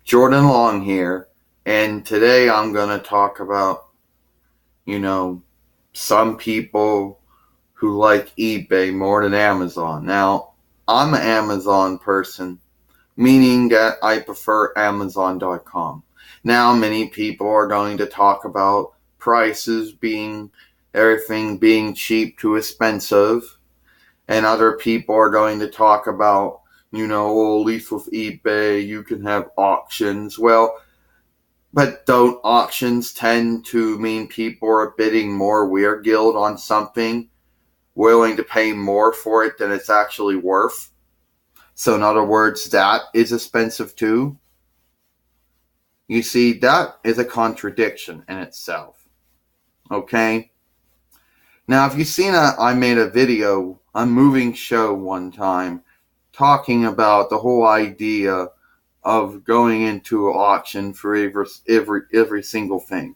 Jordan Long here, and today I'm going to talk about, you know, some people who like eBay more than Amazon. Now, I'm an Amazon person, meaning that I prefer Amazon.com. Now, many people are going to talk about prices being, everything being cheap to expensive, and other people are going to talk about, well, at least with eBay, you can have auctions. Well, but don't auctions tend to mean people are bidding more Weird Guild on something, willing to pay more for it than it's actually worth? So in other words, that is expensive too. You see, that is a contradiction in itself. Okay? Now, if you've seen I made a video, a moving show one time, talking about the whole idea of going into an auction for every single thing.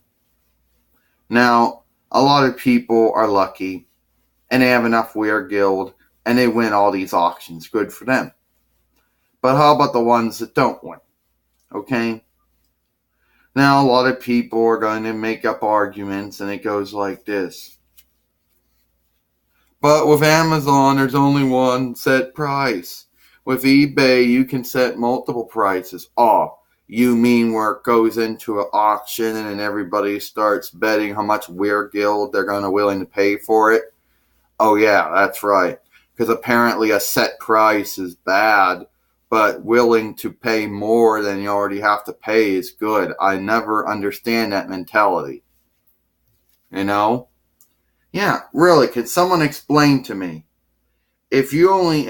Now, a lot of people are lucky and they have enough Weird Guild and they win all these auctions. Good for them. But how about the ones that don't win? Okay? Now, a lot of people are going to make up arguments and it goes like this. But with Amazon, there's only one set price. With eBay, you can set multiple prices. Oh, you mean where it goes into an auction and then everybody starts betting how much Weird Guild they're going to willing to pay for it? Oh yeah, that's right. Because apparently a set price is bad, but willing to pay more than you already have to pay is good. I never understand that mentality. You know? Yeah, really, can someone explain to me? If you're only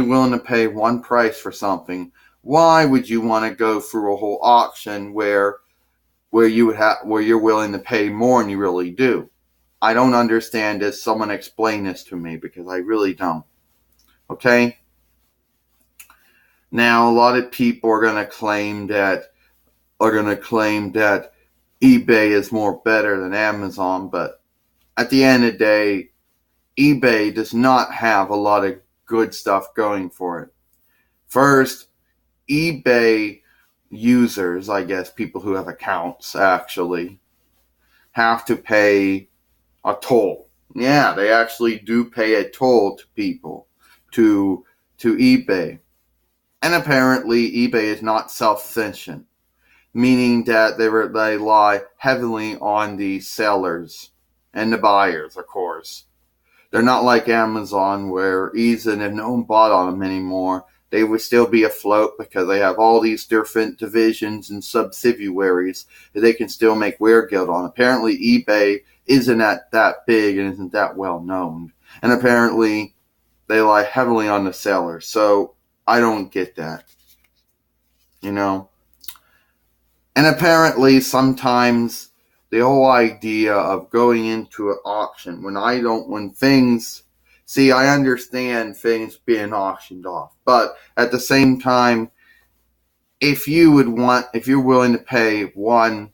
willing to pay one price for something, why would you want to go through a whole auction where you're willing to pay more than you really do? I don't understand this. Someone explain this to me because I really don't. Okay? Now, a lot of people are going to claim that eBay is more better than Amazon, but at the end of the day, eBay does not have a lot of good stuff going for it. First, eBay users, I guess people who have accounts actually, have to pay a toll. Yeah, they actually do pay a toll to people, to eBay. And apparently eBay is not self-sufficient, meaning that they rely heavily on the sellers and the buyers, of course. They're not like Amazon, where even if no one bought on them anymore, they would still be afloat because they have all these different divisions and subsidiaries that they can still make Weird Guild on. Apparently eBay isn't that big and isn't that well known. And apparently they rely heavily on the sellers. So I don't get that. And apparently sometimes the whole idea of going into an auction I understand things being auctioned off, but at the same time, if you're willing to pay one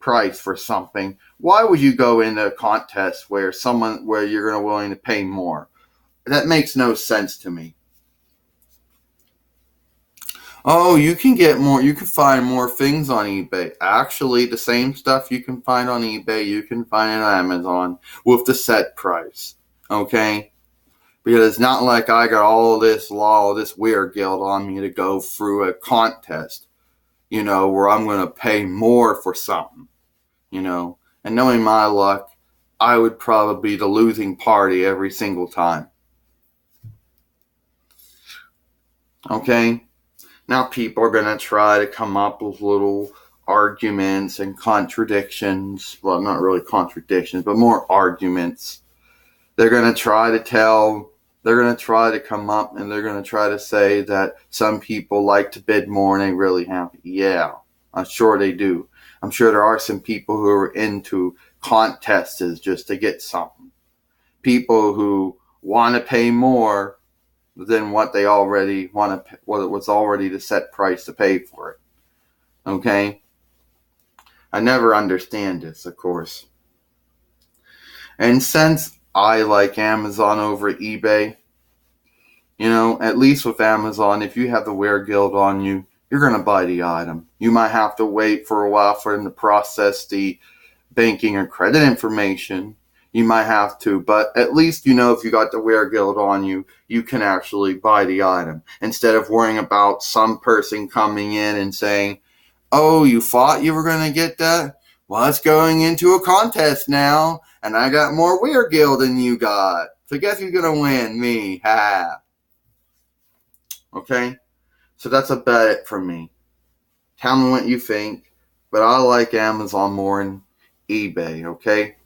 price for something, why would you go into a contest where you're going to willing to pay more? That makes no sense to me. Oh, you can find more things on eBay. Actually, the same stuff you can find on eBay, you can find on Amazon with the set price. Okay? Because it's not like I got all this Weird Guild on me to go through a contest, where I'm going to pay more for something, And knowing my luck, I would probably be the losing party every single time. Okay? Now people are going to try to come up with little arguments and contradictions. Well, not really contradictions, but more arguments. They're going to try to come up and they're going to try to say that some people like to bid more than they really have. Yeah, I'm sure they do. I'm sure there are some people who are into contests just to get something. People who want to pay more than what they already want to, what it was already the set price to pay for it. Okay? I never understand this, of course. And since I like Amazon over eBay, at least with Amazon, if you have the Weird Guild on you, you're going to buy the item. You might have to wait for a while for them to process the banking or credit information. You might have to, but at least you know if you got the WearGuild on you, you can actually buy the item instead of worrying about some person coming in and saying, "Oh, you thought you were going to get that? Well, it's going into a contest now, and I got more WearGuild than you got. So guess who's going to win? Me. Ha." Okay? So that's about it for me. Tell me what you think, but I like Amazon more than eBay, okay?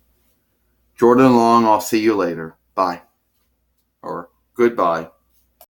Jordan Long, I'll see you later. Bye. Or goodbye.